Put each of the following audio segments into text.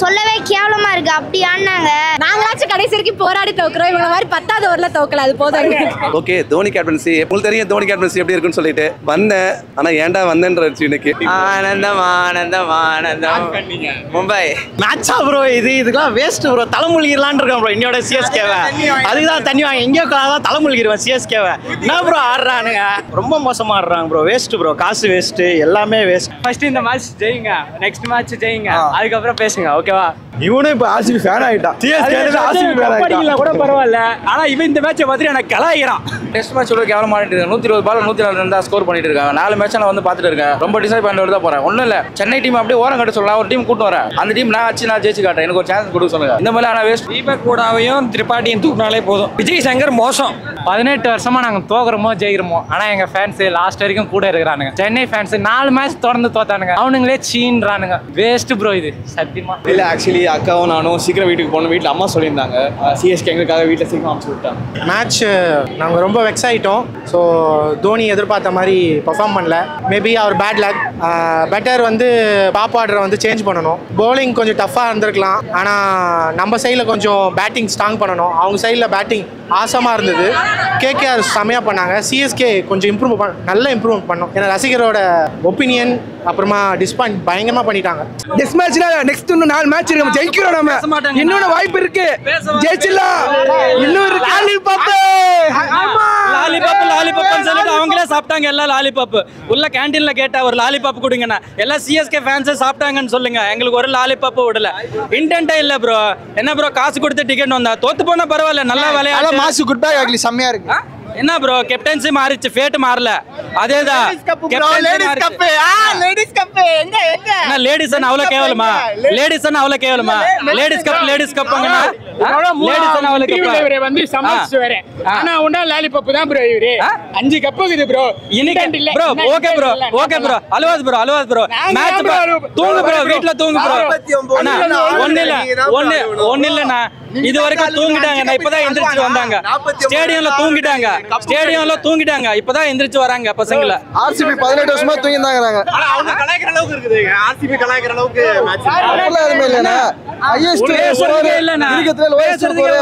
சொல்லவே கேவலமா இருக்கு. அப்படி ஆனாங்க. நாங்களாச்சும் கடைசி வரைக்கும் போராடி தோக்குறோம். இவங்க மாதிரி 10வது ஓவர்ல தோக்கல. அது போதும். ஓகே, தோனி கேப்டன்சி உங்களுக்கு தெரியும். தோனி கேப்டன்சி எப்படி இருக்குன்னு சொல்லிட்டு வந்தேன். ஆனா ஏன்டா வந்தேன்றது இன்னைக்கு ஆனந்தம் ஆனந்தம் ஆனந்தம் மும்பை மேட்சா ப்ரோ. இதுக்கெல்லாம் வேஸ்ட் ப்ரோ. தலைமுழுகிடலான் இருக்கோம் ப்ரோ. இன்னையோட சிஎஸ்கேவை அதுக்குதான் தண்ணி வாங்க எங்கேயோ தான் தலைமுழுகிடுவேன் சிஎஸ்கேவை. என்ன ப்ரோ ஆடுறானுங்க, ரொம்ப மோசமா ஆடுறாங்க ப்ரோ. வேஸ்ட் ப்ரோ, காசு வேஸ்ட், எல்லாமே வேஸ்ட். ஃபர்ஸ்ட் இந்த மேட்ச் ஜெயிங்க, நெக்ஸ்ட் மேட்ச் ஜெயிங்க, அதுக்கப்புறம் பேசுங்க. ஓகேவா? இவனும் இப்ப ஆர்சிபி ஃபேன் ஆயிட்டான். கூட பரவாயில்ல. ஆனா இவன் இந்த மேட்சை பார்த்துட்டு எனக்கு கலாயிறான். டெஸ்ட் மேட்ச் கூட கேவலம் ஆடிட்டு இருக்காங்க. 120 பால் 104 ரன் தான் ஸ்கோர் பண்ணிட்டு இருக்காங்க. 4 மேட்ச் நான் வந்து பார்த்துட்டு இருக்கேன். ரொம்ப டிசப்பாயின்ட் தான் போறேன். ஒன்றும் இல்லை, சென்னை டீம் அப்படியே ஓரம் கட்ட சொல்லலாம். ஒரு டீம் கூட்டு வரேன். அந்த டீம் நான் ஜெயிச்சு காட்டுறேன். எனக்கு ஒரு சான்ஸ் கொடுக்க சொல்லுங்க. இந்த மாதிரி ஆனால் வேஸ்ட். தீபக் கூடாவையும் திரிபாட்டியும் தூக்கினாலே போதும். விஜய் சங்கர் மோசம். 18 வருஷமா நாங்க தோக்குறோமோ ஜெயிக்கிறோமோ, ஆனா எங்க ஃபேன்ஸ் லாஸ்ட் வரைக்கும் கூட இருக்கிறானுங்க. சென்னை ஃபேன்ஸ் 4 மேட்ச் தொடர்ந்து தோத்தானுங்க. அவனுங்களே சீன்றானுங்க. வேஸ்ட் ப்ரோ இது சத்தியமா. இல்ல ஆக்சுவலி அக்காவும் நானும் சீக்கிரம் வீட்டுக்கு போகணும். வீட்டில் அம்மா சொல்லியிருந்தாங்க சிஎஸ்கே எங்களுக்காக வீட்டில் சீக்கிரம் அனுப்பிச்சு விட்டாங்க. மேட்ச் நாங்கள் ரொம்ப வெக்ஸ் ஆகிட்டோம். ஸோ தோனி எதிர்பார்த்த மாதிரி பர்ஃபார்ம் பண்ணல. மேபி அவர் பேட் லக். பெட்டர் வந்து டாப் ஆர்டரை வந்து சேஞ்ச் பண்ணணும். பவுலிங் கொஞ்சம் டஃப்பாக இருந்திருக்கலாம். ஆனால் நம்ம சைடில் கொஞ்சம் பேட்டிங் ஸ்ட்ராங் பண்ணணும். அவங்க சைடில் பேட்டிங் ஆசமாக இருந்தது. கேகேஆர் செமையாக பண்ணாங்க. சிஎஸ்கே கொஞ்சம் நல்ல இம்ப்ரூவ் பண்ணோம். ஏன்னா ரசிகரோட ஒப்பீனியன் அப்புறமா டிஸ்பாயிண்ட் பயங்கரமாக பண்ணிட்டாங்க. நெக்ஸ்ட் மேட்ச்ல நெக்ஸ்ட் இன்னும் 4 மேட்ச் இருக்கு. ஜெயிக்கிறோம். நம்ம இன்னொரு வாய்ப்பு இருக்கு. ஜெயிச்சிடலாம். இன்னொரு லாலிபாப் சொல்லிட்டு அவங்களே சாப்பிட்டாங்க. எல்லாம் லாலிபாப் உள்ள கேண்டீன்ல கேட்டா ஒரு லாலிபாப் கொடுங்கண்ணா. எல்லாம் சிஎஸ்கே ஃபேன்ஸே சாப்பிட்டாங்கன்னு சொல்லுங்க. எங்களுக்கு ஒரு லாலிபாப் விடல. இன்டென்ட்டே இல்ல ப்ரோ. என்ன ப்ரோ, காசு கொடுத்து டிக்கெட் வந்தா தோத்து போனா பரவாயில்ல, நல்லா விளையாட மாசு குட் பை ஆகலி செம்மையா இருக்கு. என்ன ப்ரோ, கேப்டன்சி மாறிச்சு, ஃபேட் மாறல. அதேதான் லேடிஸ் அவ்வளவு கேவலமா? லேடிஸ் அவ்வளவு கேவலமா? லேடிஸ் கப்புங்கண்ணா. வந்து சமாளிச்சு வரேன். ஆனா உண்டா லாலிபாப் தான் ப்ரோ. இவரு 5 கப் இருக்குது ப்ரோ. இன்னைக்கு ப்ரோ ஓகே ப்ரோ அலவாது ப்ரோ மேட்ச் தூங்கு ப்ரோ, வீட்ல தூங்கு ப்ரோ. அண்ணா ஒண்ணு இல்லண்ணா, இது வரைக்கும் தூங்கிட்டாங்க. நான் இப்பதான் எந்திரிச்சு வந்தாங்க. ஸ்டேடியம்ல தூங்கிட்டாங்க. இப்பதான் எந்திரிச்சு வராங்க பசங்கள. ஆர்சிபி 18 வருஷமா தூங்கிட்டாங்க. அவங்க கலாய்க்கிற அளவுக்கு இருக்குது. ஆர்சிபி கலாய்க்கிற அளவுக்கு மேட்ச் எதுவுமே இல்லைன்னா ஹையஸ்ட் இல்லண்ணா,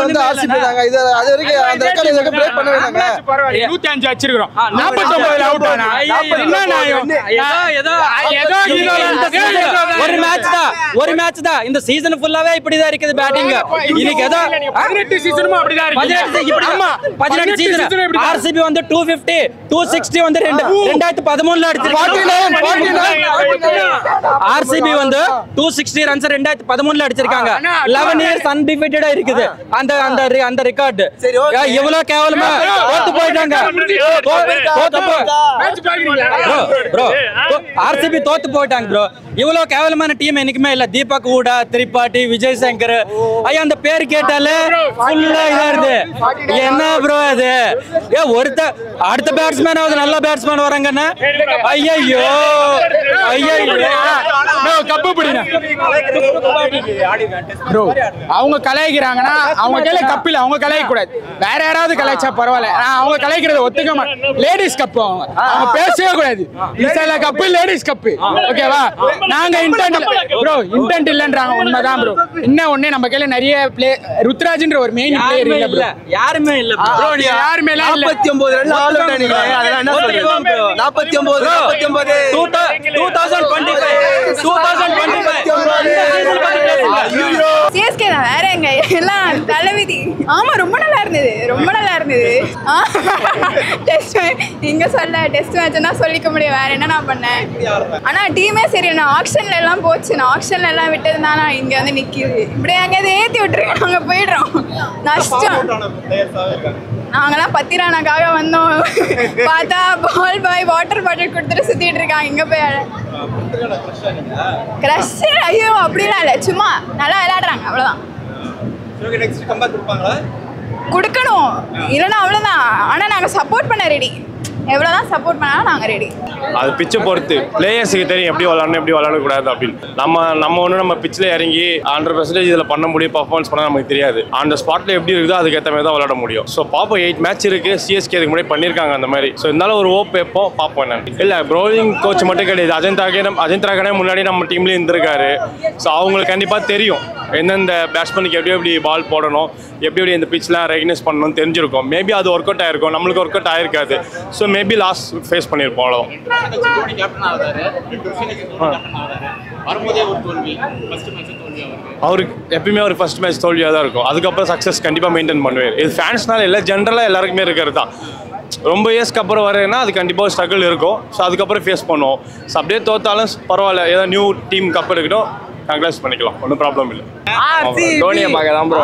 வந்து ஆர்சிபி தாங்க. இது அது வரைக்கும் அந்த ரெக்கார்ட் இத பிரேக் பண்ணவே இல்லங்க. 105 அடிச்சிருக்கோம். 49 அவுட் ஆனா என்ன நியாயம்? ஏதோ ஒரு மேட்ச் தான். இந்த சீசன் ஃபுல்லாவே இப்படிதான் இருக்குது பேட்டிங். இன்னைக்கு ஏதோ 18 சீசனும் அப்படிதான் இருக்கு. ஆமா 18 சீசன் ஆர்சிபி வந்து 250 260 வந்து 2013ல அடிச்சிருக்காங்க. ஆர்சிபி வந்து 260 ரன்ஸ் 2013ல அடிச்சிருக்காங்க. 11 இயர்ஸ் அன்டிஃபீட்டடா இருக்குது அந்த ரெக்கார்ட். எவ்வளவு கேவலமா தோத்து போயிட்டாங்க. ப்ரோ ஆர்சிபி தோத்து போயிட்டாங்க ப்ரோ. இவ்வளவு கேவலமான டீம் என்னைக்குமே இல்ல. தீபக் ஊடா, திரிபாட்டி, விஜய் சங்கர், ஐயா அந்த பேர் கேட்டாலே ஃபுல்லா இதா இருக்கு. என்ன ப்ரோ அது? அடுத்த பேட்ஸ்மேன் நல்ல பேட்ஸ்மேன் வராங்கன்னா ஐயோ கப்பு பிடிங்க ப்ரோ. அவங்க கலாய்க்கிறாங்கன்னா அவங்க கையில கப்பு இல்ல, அவங்க கலாய்க்க கூடாது. வேற யாராவது கலாய்ச்சா பரவாயில்ல. அவங்க கலாய்க்கிறத ஒத்துக்க மாட்டேன். லேடிஸ் கப்பு அவங்க பேசவே கூடாது. இன்ஸ்டால கப்பு லேடிஸ் கப்பு ஓகேவா? நாங்க இன்டென்ட் இல்லன்றாங்க. உண்மைதான் ப்ரோ. இன்னும் ஒண்ணு நம்ம கையில நிறைய பிளே ருத்ராஜ்ன்ற ஒரு மெயின் பிளேயர் இல்ல ப்ரோ. யாருமே இல்ல ப்ரோ. யாருமே இல்ல. 49 ரன் ஆல் அவுட் ஆனீங்க. அதெல்லாம் என்ன சொல்றீங்க ப்ரோ? 49 சிஎஸ்கே தான். வேற எங்க எல்லாம் தலைவிதி. ஆமா ரொம்ப நல்லா இருந்தது. இங்க சொல்ல டெஸ்ட் மேட்ச்னா சொல்லிக்க முடியும். வேற என்ன நான் பண்ணேன்? ஆனா டீமே சரி. நான் ஆக்ஷன்ல எல்லாம் போச்சு. நான் ஆக்ஷன்ல எல்லாம் விட்டதுனால இங்க வந்து நிக்குது. இப்படியே அங்க ஏத்தி விட்டுருக்கேன். நாங்க போயிடுறோம். நஷ்டம். நாங்கெல்லாம் பத்திரானாக்காக வந்தோம். பார்த்தா பால் பாய் வாட்டர் பாட்டில் கொடுத்துட்டு சுத்திட்டு இருக்காங்க. இங்க போய் கிரஷ் ஐயோ அப்படிலாம் இல்லை. சும்மா நல்லா விளையாடுறாங்க அவ்வளவுதான். கொடுக்கணும் இல்லைன்னா அவ்வளவுதான். ஆனா நாங்க சப்போர்ட் பண்ண ரெடி. எவ்வளோதான் சப்போர்ட் பண்ணாலும் நாங்கள் ரெடி. அது பிச்சை பொறுத்து பிளேயர்ஸுக்கு தெரியும் எப்படி விளாடணும் எப்படி விளாடக்கூடாது அப்படின்னு. நம்ம ஒன்று நம்ம பிச்சில் இறங்கி 100% இதில் பண்ண முடியும், பர்ஃபார்மன்ஸ் பண்ண நமக்கு தெரியாது. அந்த ஸ்பாட்டில் எப்படி இருக்குதோ அதுக்கேற்ற மாதிரி தான் விளாட முடியும். ஸோ பாப்போம், 8 மேட்ச் இருக்குது, சிஎஸ்கே அதுக்கு முன்னாடி பண்ணியிருக்காங்க அந்த மாதிரி. ஸோ இருந்தாலும் ஒரு ஓப் வைப்போம், பார்ப்போம் என்னன்னு. இல்லை பவுலிங் கோச் மட்டும் கிடையாது, அஜித் ராகனே முன்னாடி நம்ம டீம்லேயும் இருந்திருக்காரு. ஸோ அவங்களுக்கு கண்டிப்பாக தெரியும் எந்தெந்த பேட்ஸ்மேனுக்கு எப்படி பால் போடணும், எப்படி இந்த பிச்லாம் ரெகனைஸ் பண்ணணும்னு தெரிஞ்சிருக்கும். மேபி அது ஒர்க் அவுட் ஆயிருக்கும், நம்மளுக்கு ஒர்க் அவுட் ஆயிருக்காது. ஸோ மேபி லாஸ்ட் ஃபேஸ் பண்ணியிருப்போம். அவ்வளோ அவருக்கு எப்பயுமே ஒரு ஃபர்ஸ்ட் மேட்ச் தோல்வியாக தான் இருக்கும், அதுக்கப்புறம் சக்ஸஸ் கண்டிப்பாக மெயின்டைன் பண்ணுவார். இது ஃபேன்ஸ்னால இல்லை, ஜென்ரலாக எல்லாருக்குமே இருக்கிறது தான். ரொம்ப இயர்ஸ்க்கு அப்புறம் வரேன்னா அது கண்டிப்பாக ஸ்ட்ரகிள் இருக்கும். ஸோ அதுக்கப்புறம் ஃபேஸ் பண்ணுவோம். ஸோ அப்படியே தோத்தாலும் பரவாயில்ல, ஏதாவது நியூ டீம் கப் எடுக்கட்டும், கங்க்ராட்ஸ் பண்ணிக்கலாம், ஒன்றும் ப்ராப்ளம் இல்லை. டோனியை பார்க்க தான் ப்ரோ.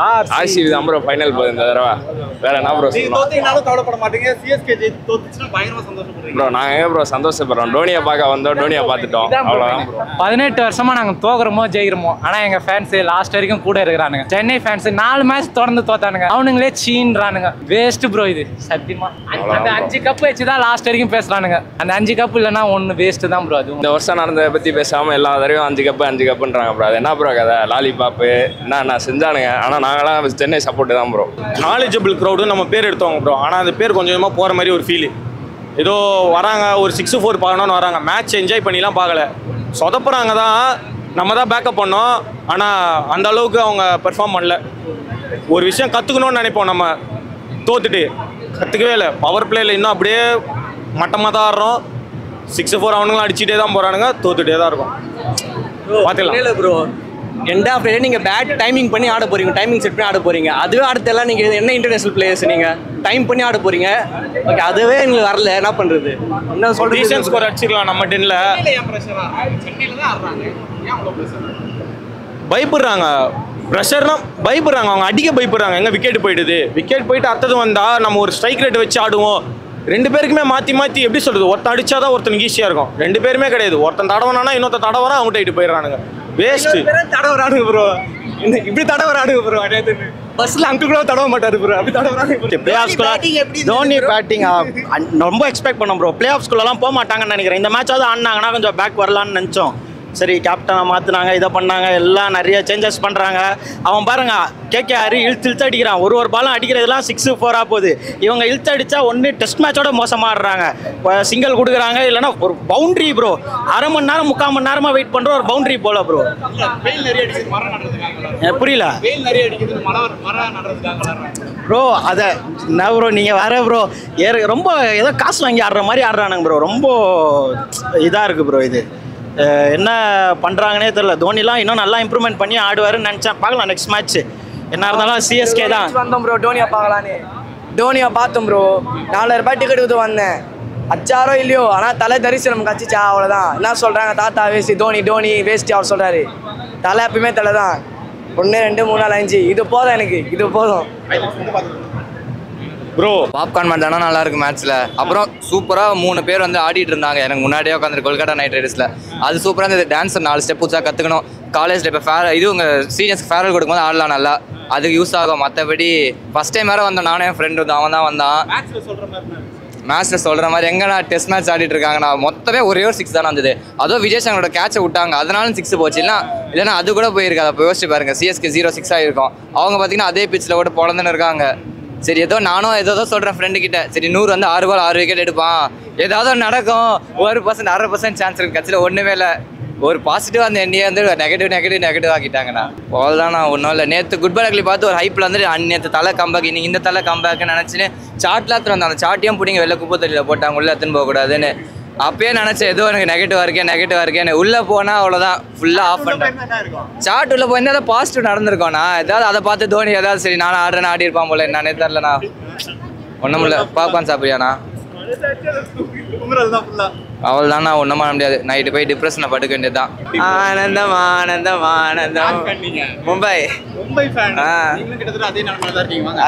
ஆர்சிபி தான் ப்ரோ ஃபைனல் போகுது இந்த தடவை. வேற என்ன ப்ரோ கவலைப்பட மாட்டீங்க, சிஎஸ்கே தோத்துச்சுன்னா பயங்கரமா சந்தோஷப்படுறீங்க ப்ரோ? நாங்கள் எங்கே ப்ரோ சந்தோஷப்படுறோம், டோனியை பார்க்க வந்தோம், டோனியை பார்த்துட்டோம், அவ்வளோதான் ப்ரோ. 18 வருஷமா நாங்கள் தோக்குறோமோ ஜெயிக்கிறோமோ, ஆனால் எங்கள் ஃபேன்ஸ் லாஸ்ட் வரைக்கும் கூட இருக்கிறானுங்க. சென்னை ஃபேன்ஸ் 4 மேட்ச் தொடர்ந்து தோத்தானுங்க, அவனுங்களே சீன்றானுங்க. வேஸ்ட் ப்ரோ இது சத்தியமா. அந்த 5 கப் வச்சு தான் லாஸ்ட் வரைக்கும் பேசுறானுங்க. அந்த 5 கப் இல்லைன்னா ஒன்று வேஸ்ட் தான் ப்ரோ. அது இந்த வருஷம் நடந்ததை பற்றி பேசாமல் எல்லா தடவையும் 5 கப்புன்றாங்க ப்ரோ. அது என்ன ப்ரோ கதை? லாலிபாப்பு என்ன செஞ்சானுங்க, ஆனால் நாங்களாம் சென்னை சப்போர்ட்டு தான் ப்ரோ. நாலேஜபிள் க்ரௌடு நம்ம பேர் எடுத்தவங்க ப்ரோ, ஆனால் அந்த பேர் கொஞ்சம் கொஞ்சமாக போகிற மாதிரி ஒரு ஃபீல். ஏதோ வராங்க ஒரு 6-4 பார்க்கணுன்னு வராங்க, மேட்ச் என்ஜாய் பண்ணிலாம் பார்க்கல, சொதப்புறாங்க தான். நம்ம தான் பேக்கப் பண்ணோம், ஆனால் அந்த அளவுக்கு அவங்க பெர்ஃபார்ம் பண்ணல. ஒரு விஷயம் கற்றுக்கணும்னு நினைப்போம், நம்ம தோத்துட்டு கற்றுக்கவே இல்லை. பவர் பிளேயில் இன்னும் அப்படியே மட்டமாக தான் ஆடுறோம். 6-4 அவனுங்களும் அடிச்சுட்டே தான் போகிறானுங்க, தோத்துட்டே தான் இருக்கும். பார்த்துக்கலாம் ப்ரோ. எண்ட் ஆஃப் டே நீங்கள் பேட் டைமிங் பண்ணி ஆட போகிறீங்க, டைமிங் செட் பண்ணி ஆட போகிறீங்க. அதுவே அடுத்தெல்லாம் நீங்கள் என்ன இன்டர்நேஷனல் பிளேயர்ஸ் நீங்கள் டைம் பண்ணி ஆட போகிறீங்க. ஓகே, அதுவே எங்களுக்கு வரல, என்ன பண்ணுறது? என்ன சொல்கிறது? ரீசன் ஸ்கோர் அடிச்சிடலாம் நம்ம டென்னில். பயப்படுறாங்க, ப்ரெஷர்னா பயப்படுறாங்க, அவங்க அடிக்க பயப்படுறாங்க. எங்கே விக்கெட் போயிடுது, விக்கெட் போயிட்டு அடுத்தது வந்தால் நம்ம ஒரு ஸ்ட்ரைக் ரேட் வச்சு ஆடுவோம். 2 பேருக்குமே மாற்றி எப்படி சொல்கிறது, ஒருத்தன் அடிச்சாதான் ஒருத்தனுக்கு ஈஸியாக இருக்கும். 2 பேருமே கிடையாது, ஒருத்தன் தடவனானா இன்னொருத்த தடவரா அவங்க டைட்டு போயிடுறானுங்க. வேஸ்ட் தடவரானுங்க ப்ரோ, இப்படி தடவரானுங்க ப்ரோ. பஸ்ல அங்கு கூட தடவ மாட்டாரு ப்ரோ, அப்படி தடவரானுங்க. பிளே ஆஃப்ஸ்குள்ள தோனி பேட்டிங் ரொம்ப எக்ஸ்பெக்ட் பண்ணோம் ப்ரோ. பிளே ஆஃப்ஸ்குள்ளலாம் போக மாட்டாங்கன்னு நினைக்கிறேன். இந்த மேட்சாவது ஆடினாங்கன்னா கொஞ்சம் பேக் வரலான்னு நினச்சோம். சரி, கேப்டனை மாற்றினாங்க, இதை பண்ணாங்க, எல்லாம் நிறைய சேஞ்சஸ் பண்ணுறாங்க. அவன் பாருங்க, கேகேஆர் இழுத்து அடிக்கிறான். ஒரு பாலும் அடிக்கிறதுலாம் 6-4 போகுது. இவங்க இழுத்து அடித்தா ஒன்று டெஸ்ட் மேட்சோட மோசமாக ஆடுறாங்க. சிங்கிள் கொடுக்குறாங்க, இல்லைனா ஒரு பவுண்ட்ரி ப்ரோ. அரை மணி நேரம் 3/4 மணி நேரமாக வெயிட் பண்ணுற ஒரு பவுண்ட்ரி போல ப்ரோ. புரியல ப்ரோ. அதை என்ன ப்ரோ நீங்கள் வேற ப்ரோ, ரொம்ப ஏதோ காசு வாங்கி ஆடுற மாதிரி ஆடுறானுங்க ப்ரோ. ரொம்ப இதாக இருக்குது ப்ரோ. இது என்ன பண்ணுறாங்கன்னே தெரியல. தோனிலாம் இன்னும் நல்லா இம்ப்ரூவ்மெண்ட் பண்ணி ஆடுவாருன்னு நினச்சேன். பார்க்கலாம் நெக்ஸ்ட் மேட்ச். என்ன இருந்தாலும் சிஎஸ்கே தான் வந்தோம் ப்ரோ. டோனியா பார்க்கலான்னு டோனியா பார்த்தோம் ப்ரோ. 4000 ரூபாய் டிக்கெட் கொடுத்து வந்தேன். அச்சாரோ இல்லையோ, ஆனால் தலை தரிசனம் கச்சிச்சா, அவ்வளோதான். என்ன சொல்கிறாங்க, தாத்தா வேஸ்ட், தோனி வேஸ்ட் அவர் சொல்கிறாரு. தலை எப்பயுமே தலை தான். 1 2 3 4 5 இது போதும், எனக்கு இது போதும் ப்ரோ. பாப்கார்ன் மேட்ச் ஆனால் நல்லா இருக்கு மேட்ச்சில். அப்புறம் சூப்பராக 3 பேர் வந்து ஆடிட்டு இருந்தாங்க எனக்கு முன்னாடியே உட்காந்து கொல்கட்டா நைட் ரைடர்ஸில். அது சூப்பராக இருந்தது. டான்ஸ் 4 ஸ்டெப் புதுசாக கற்றுக்கணும். காலேஜில் இப்போ இது உங்கள் சீனியர்ஸ்க்கு ஃபேர்வெல் கொடுக்கும்போது ஆடலாம் நல்லா, அதுக்கு யூஸ் ஆகும். மற்றபடி ஃபஸ்ட் டைம் வேறு வந்தோம், நானே என் ஃப்ரெண்டு வந்து அவன் தான் வந்தான். மேட்ச்சில் சொல்கிற மாதிரி எங்கே நான் டெஸ்ட் மேட்ச் ஆடிட்டு இருக்காங்க. நான் மொத்தமே ஒரே ஒரு 6 தானே வந்தது. அதுவும் விஜய் சங்கரோட கேட்சை விட்டாங்க, அதனால 6 போச்சு. இல்லைன்னா அது கூட போயிருக்காது. அப்போ யோசிச்சு பாருங்க, சிஎஸ்கே 0-6 ஆகிருக்கும். அவங்க பார்த்தீங்கன்னா அதே பிச்சில் கூட பொழந்துன்னு இருக்காங்க. சரி, ஏதோ நானும் ஏதோ சொல்கிறேன் ஃப்ரெண்டுக்கிட்ட, சரி 100 வந்து 6 பால் 6 விக்கெட் எடுப்பான், ஏதாவது நடக்கும். 1% 1/2% சான்ஸ் இருக்குது. கட்சியில் ஒன்றுமே இல்லை. ஒரு பாசிட்டிவ் அந்த எண்ணியை வந்து நெகட்டிவ் ஆக்கிட்டாங்கண்ணா. அவ்வளோதான். நான் ஒன்றும் இல்லை. நேற்று குட் பை லக்லி பார்த்து ஒரு ஹைப்பில் வந்து நேற்று தலை கம்பேக், இன்னைக்கு இந்த தலை கம்பேக்குன்னு நினச்சின்னு சாட்லாம் எடுத்துட்டு வந்தேன். அந்த சாட்டியும் பிடிங்க வெளில குப்பை தொழிலில் போட்டாங்க, உள்ளே எடுத்துன்னு போகக்கூடாதுன்னு. அப்பயே நினச்சேன் ஏதோ எனக்கு நெகட்டிவாக இருக்கேன். உள்ளே போனால் அவ்வளோதான், ஃபுல்லாக ஆஃப் பண்ணிட்டேன். சாட் உள்ளே போயிருந்தால் ஏதாவது பாசிட்டிவ் நடந்திருக்கோண்ணா. ஏதாவது அதை பார்த்து தோனி ஏதாவது சரி நானும் ஆடுறேன்னு ஆடி இருப்பான் போல, என்னன்னே தெரிலண்ணா. ஒன்றும் இல்லை. பாப்கார்ன் சாப்பிடுறியாண்ணா? அவள்தாண்ணா, ஒன்றும் பண்ண முடியாது. நைட்டு போய் டிப்ரெஷனை படுக்க வேண்டியது தான். ஆனந்தம் ஆனந்தம் ஆனந்தம். மும்பை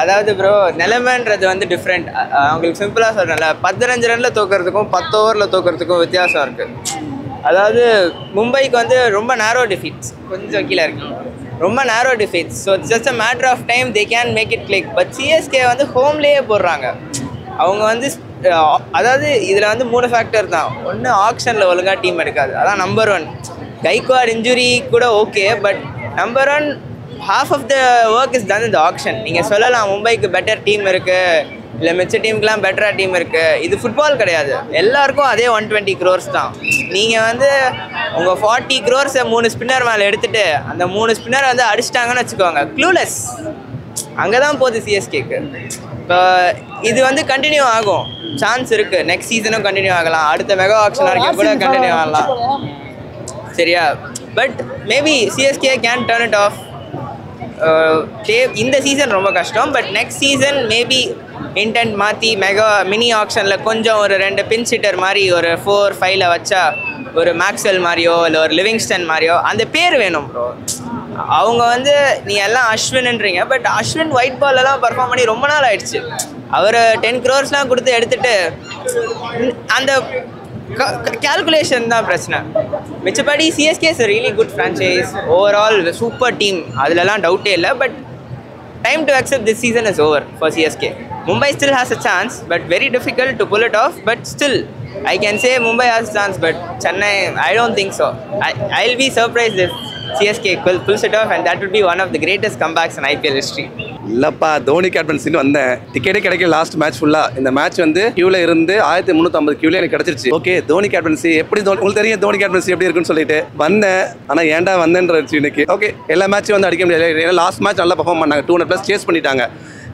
அதாவது ப்ரோ, நிலைமைன்றது வந்து டிஃப்ரெண்ட். அவங்களுக்கு சிம்பிளாக சொல்கிறேன்ல, 15 ரனில் தோக்கிறதுக்கும் 10 ஓவரில் தோக்கிறதுக்கும் வித்தியாசம் இருக்குது. அதாவது மும்பைக்கு வந்து ரொம்ப நேரோ டிஃபீட்ஸ், கொஞ்சம் கீழே இருக்கு, ரொம்ப narrow defeats. So it's just a matter of time they can make it click. But CSK வந்து ஹோம்லேயே போடுறாங்க. அவங்க வந்து அதாவது இதில் வந்து 3 ஃபேக்டர் தான். ஒன்று ஆக்ஷனில் ஒழுங்காக டீம் எடுக்காது, அதான் நம்பர் 1. கைக்வாட் இன்ஜுரி கூட okay, but number 1 half of the work is done in the auction. நீங்கள் சொல்லலாம் மும்பைக்கு பெட்டர் டீம் இருக்குது, இல்லை மிச்ச டீமுக்கெலாம் பெட்டராக டீம் இருக்குது. இது ஃபுட்பால் கிடையாது, எல்லாருக்கும் அதே 120 crores தான். நீங்கள் வந்து உங்கள் 40 crores 3 ஸ்பின்னர் மேலே எடுத்துகிட்டு அந்த 3 ஸ்பின்னர் வந்து அடிச்சிட்டாங்கன்னு வச்சுக்கோங்க, க்ளூலெஸ். அங்கே தான் போகுது சிஎஸ்கேக்கு. இப்போ இது வந்து கண்டினியூ ஆகும், சான்ஸ் இருக்குது. நெக்ஸ்ட் சீசனும் கண்டினியூ ஆகலாம், அடுத்த மெகா ஆக்ஷன் வரைக்கும் கூட கண்டினியூ ஆகலாம், சரியா? But maybe CSK can turn it of. இந்த சீசன் ரொம்ப கஷ்டம், but next season maybe intend மாற்றி மெகா மினி ஆக்ஷனில் கொஞ்சம் ஒரு 2 பின் சிட்டர் மாதிரி ஒரு 4-5 வச்சா, ஒரு மேக்ஸ்வெல் மாதிரியோ இல்லை ஒரு லிவிங்ஸ்டன் மாதிரியோ அந்த பேர் வேணும் ப்ரோ. அவங்க வந்து நீ எல்லாம் அஸ்வின்ன்றீங்க, பட் அஸ்வின் ஒயிட் பால்லாம் பர்ஃபார்ம் பண்ணி ரொம்ப நாள் ஆயிடுச்சு. அவர் 10 crores கொடுத்து எடுத்துட்டு அந்த கேல்குலேஷன் தான் பிரச்சனை. மிச்சப்படி CSK is really good franchise, overall super team, அதிலலாம் டவுட்டே இல்லை. But time to accept this season is over for CSK. Mumbai still has a chance, but very difficult to pull it off. But still, I can say Mumbai has a chance, but Chennai, I don't think so. I'll be surprised if CSK pulls it off, and that would be one of the greatest comebacks in IPL history. இல்லைப்பா, தோனி கேப்டன்சின்னு வந்தேன், டிக்கெட்டே கிடைக்கல last match ஃபுல்லாக. இந்த match வந்து கியூவில் இருந்து 1350 கியூவில் எனக்கு கிடச்சிருச்சு. ஓகே, தோனி கேப்டன்சி எப்படி உங்களுக்கு தெரியும் தோனி கேப்டன்சி எப்படி இருக்குன்னு சொல்லிட்டு வந்தேன். ஆனால் ஏன்டா வந்தேன்றது இன்னைக்கு. ஓகே, எல்லா மேட்சும் வந்து அடிக்க முடியாது, ஏன்னா லாஸ்ட் மேட்ச் நல்லா பர்ஃபார்ம் பண்ணாங்க, 200+ சேஸ் பண்ணிட்டாங்க.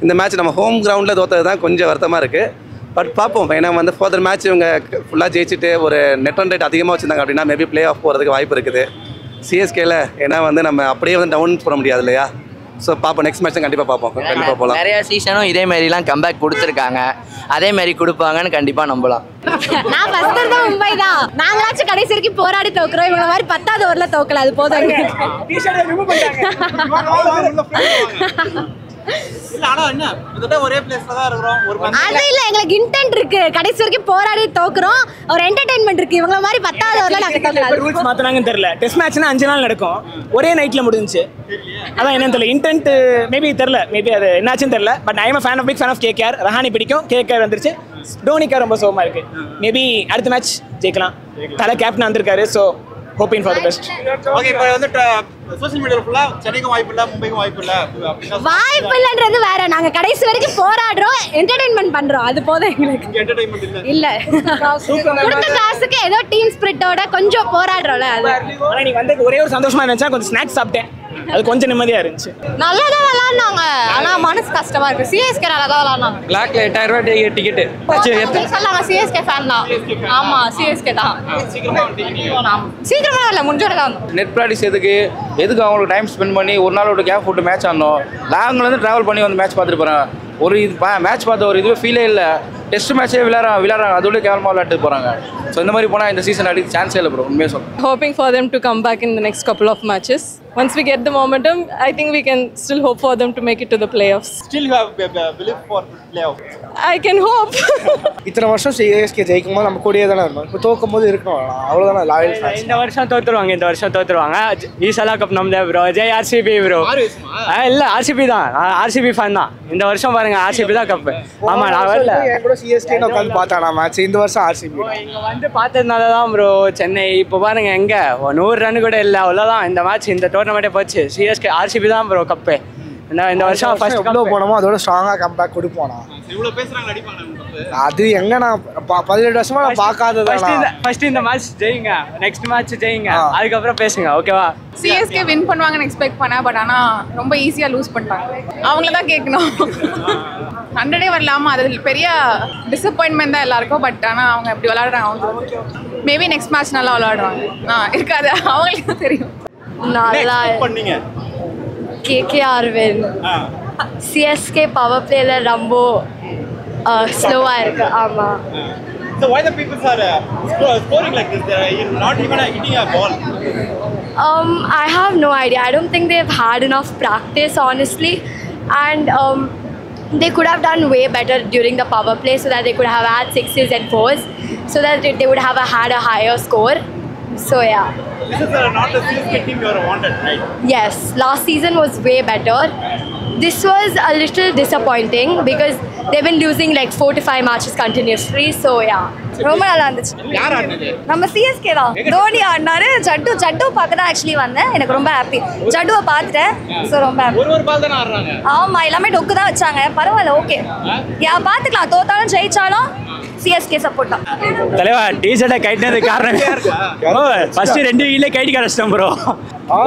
இந்த மேட்ச் நம்ம ஹோம் கிரவுண்டில் தோற்றது தான் கொஞ்சம் வருத்தமாக இருக்குது. பட் பார்ப்போம், ஏன்னா வந்து ஃபர்தர் மேட்ச் இவங்க ஃபுல்லாக ஜெயிச்சுட்டு ஒரு நெட் ரன் ரேட் அதிகமாக வச்சுருந்தாங்க அப்படின்னா மேபி பிளே ஆஃப் போகிறதுக்கு வாய்ப்பு இருக்குது சிஎஸ்கேல. ஏன்னா வந்து நம்ம அப்படியே வந்து டவுன் போட முடியாது இல்லையா? ஸோ பார்ப்போம், நெக்ஸ்ட் மேட்ச்சும் கண்டிப்பாக பார்ப்போம், கண்டிப்பாக போகலாம். நிறைய சீசனும் இதே மாதிரிலாம் கம்பேக் கொடுத்துருக்காங்க, அதே மாதிரி கொடுப்பாங்கன்னு கண்டிப்பாக நம்பலாம். நான் ஃபர்ஸ்ட் தான் மும்பை தான், நாங்களாச்சும் கடைசி வரைக்கும் போராடி தோக்குறோம், இவங்க மாதிரி 10வது ஓவரில் தோக்கல, அது போதும். அது இல்ல, எங்களுக்கு இன்டென்ட் இருக்கு, கடைசி வரைக்கும் போராடி தோக்குறோம், ஒரு என்டர்டெயின்மெண்ட் இருக்கு. இவங்க மாதிரி 10வது ஓவர்ல நாங்க தோக்கல. ரூல்ஸ் மாத்துனாங்கன்னு தெரியல. டெஸ்ட் மேட்ச்னா 5 நாள் நடக்கும், ஒரே நைட்ல முடிஞ்சுச்சு. அதான் என்னன்னு தெரியல, இன்டென்ட் மேபி தெரியல, மேபி அது என்னாச்சுன்னு தெரியல. But I am fan of big fan of KKR. Rahane பிடிக்கும், கேகேஆர் வந்துருச்சு. டோனிக்கா ரொம்ப சோகமா இருக்கு. மேபி அடுத்த மேட்ச் ஜெயிக்கலாம், தலை கேப்டன் வந்திருக்காரு. So hoping for the best. Okay, இப்போ வந்து சோஷியல் மீடியால ஃபுல்லா சென்னைக்கும் வாய்ப்பு இல்ல, மும்பைக்கும் வாய்ப்பு இல்ல, வாய்ப்பு இல்லன்றது வேற, நாங்க கடைசி வரைக்கும் போராடுறோம், என்டர்டெயின்மெண்ட் பண்றோம், அது போதும் எங்களுக்கு. என்டர்டெயின்மெண்ட் இல்ல கொடுத்த காசுக்கு ஏதோ டீம் ஸ்பிரிட்டோட கொஞ்சம் போராடுறோம்ல அது. ஆனா நீ வந்து ஒரே ஒரு சந்தோஷமா இருந்துச்சா, கொஞ்சம் ஸ்நாக்ஸ் சாப்பிட்டேன், அது கொஞ்சம் நிம்மதியா இருந்துச்சு. நல்லா தான் விளையாடுனாங்க, ஆனா மனசு கஷ்டமா இருக்கு. சிஎஸ்கே நல்லா தான் விளையாடுனாங்க. பிளாக்ல 8000 ரூபாய் டிக்கெட் சொல்லாங்க, சிஎஸ்கே ஃபேன் தான். ஆமா, சிஎஸ்கே தான். சீக்கிரமா இல்ல, முடிஞ்சோட தான். நெட் ப்ராக்டிஸ் எதுக்கு அவங்களுக்கு டைம் ஸ்பெண்ட் பண்ணி ஒரு நாளோட கேப் போட்டு மேட்ச் ஆடணும். லாங்லேருந்து ட்ராவல் பண்ணி வந்து மேட்ச் பார்த்துட்டு போகிறேன். ஒரு இது மேட்ச் பார்த்த ஒரு இதுவே ஃபீலே இல்லை. டெஸ்ட் மேட்சே விளையாடுறாங்க, அதோட கேவலமாக விளையாட்டு போகிறாங்க. ஸோ இந்த மாதிரி போனால் இந்த சீசன் அடிக்க சான்ஸே இல்லை ப்ரோ, உண்மையாக சொல்கிறேன். Hoping for them to come back in the next couple of matches. Once we get the momentum, I think we can still hope for them to make it to the playoffs. Still you have belief for playoffs? I can hope. இத்தனை வருஷம் CSK ஜெயிக்கும் போது நம்ம கூடயே தானே இருந்தோம், இப்போ தோக்கும் போது இருக்கணும், அவ்வளோதானே லாயல் ஃபேன்ஸ். இந்த வருஷம் தோத்துருவாங்க. ஈசலா கப் நம்ம ப்ரோ, ஜெய் ஆர்சிபி ப்ரோ. இல்லை, ஆர்சிபி தான், ஆர்சிபி ஃபேன் தான். இந்த வருஷம் பாருங்க, ஆர்சிபி தான் கப்பு. ஆமா, நான் வரல, என் கூட சிஎஸ்கே உட்காந்து பார்த்தானா மேட்ச். இந்த வருஷம் ஆர்சிபி இங்கே வந்து பார்த்ததுனால தான் ப்ரோ. சென்னை இப்போ பாருங்க, எங்க 100 ரன் கூட இல்லை, அவ்வளோதான். இந்த மேட்ச், இந்த டோர்னமெண்ட்டே போச்சு. சிஎஸ்கே ஆர்சிபி தான் ப்ரோ கப்பு. இந்த வருஷம் ஃபர்ஸ்ட் எவ்வளோ போனோமோ அதோட ஸ்ட்ராங்காக கம்பேக் கொடுப்போம். இவ்வளோ பேசுறாங்க, அடிப்பாங்க. அது எங்க நான் 17 வருஷமா நான் பார்க்காதது. ஃபர்ஸ்ட் இந்த மேட்ச் ஜெயிங்க, நெக்ஸ்ட் மேட்ச் ஜெயிங்க, அதுக்கப்புறம் பேசுங்க, ஓகேவா? சிஎஸ்கே வின் பண்ணுவாங்கன்னு எக்ஸ்பெக்ட் பண்ணேன், பட் ஆனால் ரொம்ப ஈஸியாக லூஸ் பண்ணிட்டாங்க. அவங்கள தான் கேட்கணும். 100 வரலாமா, அது பெரிய டிசப்பாயின்மெண்ட் தான் எல்லாருக்கும். பட் ஆனால் அவங்க எப்படி விளையாடுறாங்க, மேபி நெக்ஸ்ட் மேட்ச் நல்லா விளையாடுவாங்க. இருக்காது, அவங்களுக்கு தெரியும். நல்லா பண்ணீங்க கேகேஆர் வின். சிஎஸ்கே பவர் பிளேல ரொம்ப ஸ்லோவா இருக்கு. ஆமா. So why the people are scoring like this? You're not even hitting a ball. I have no idea. I don't think they've had enough practice, honestly, and they could have done way better during the power play so that they could have had 6s and 4s so that they would have had a higher score. So yeah. This is not the CSK team you wanted, right? Yes, last season was way better. this was a little disappointing because they've been losing like 4 to 5 matches continuously. So yeah. ரொம்ப நல்லா இருந்துச்சு. யார் ஆடுனது? நம்ம CSK தான். தோனி ஆடினாரு. ஜட்டு பார்க்க தான் actually வந்தேன். எனக்கு ரொம்ப ஹாப்பி. ஜட்டுவை பார்த்துட்டேன். ஸோ ரொம்ப ஹாப்பி. ஒரு பால் தானே ஆடுறாங்க. ஆமா எல்லாமே டொக்கு தான் வச்சாங்க. பரவாயில்ல ஓகே. பார்த்துக்கலாம். தோத்தாலும் ஜெயிச்சாலும் சிஎஸ்கே சப்போர்ட் தான். தலைவா டீஷர்ட்டை கைட்டினது காரணமே ஃபர்ஸ்ட் 2 வீக்ல கைட்டி கிடச்சிட்டோம் ப்ரோ.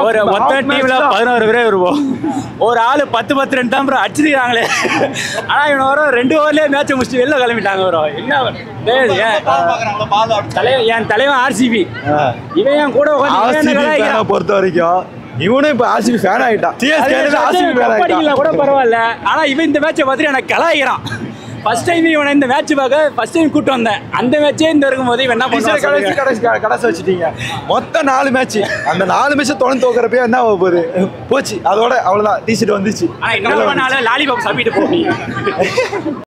ஒரு மொத்த டீம்ல 11 பேரே வருவோம். ஒரு ஆளு 10 ரன் தான் ப்ரோ அடிச்சிருக்காங்களே. ஆனா இவன் வர 2 ஓவர்லயே மேட்ச் முடிச்சு வெளில கிளம்பிட்டாங்க ப்ரோ. என்ன என் தலைவன் ஆர்சிபி. இவன் என் கூட பொறுத்த வரைக்கும் இவனும் இப்ப ஆர்சிபி ஃபேன் ஆயிட்டான். கூட பரவாயில்ல. ஆனா இவன் இந்த மேட்சை பார்த்துட்டு எனக்கு கலாய்க்கிறான். ஃபர்ஸ்ட் டைம் இவனை இந்த மேட்ச் பார்க்க ஃபர்ஸ்ட் டைம் கூட்டு வந்தேன். அந்த மேட்சே இந்த இருக்கும்போது இவன் என்ன பண்ணுவான்? கடைசி வச்சுட்டீங்க. மொத்தம் 4 மேட்ச். அந்த 4 மேட்ச் தொடர்ந்து தோக்குறப்ப என்ன போகுது போச்சு. அதோட அவ்வளவுதான். டிஷர்ட் வந்துச்சு. ஆனா இன்னொரு நாள் லாலிபாப் சாப்பிட்டு போறீங்க.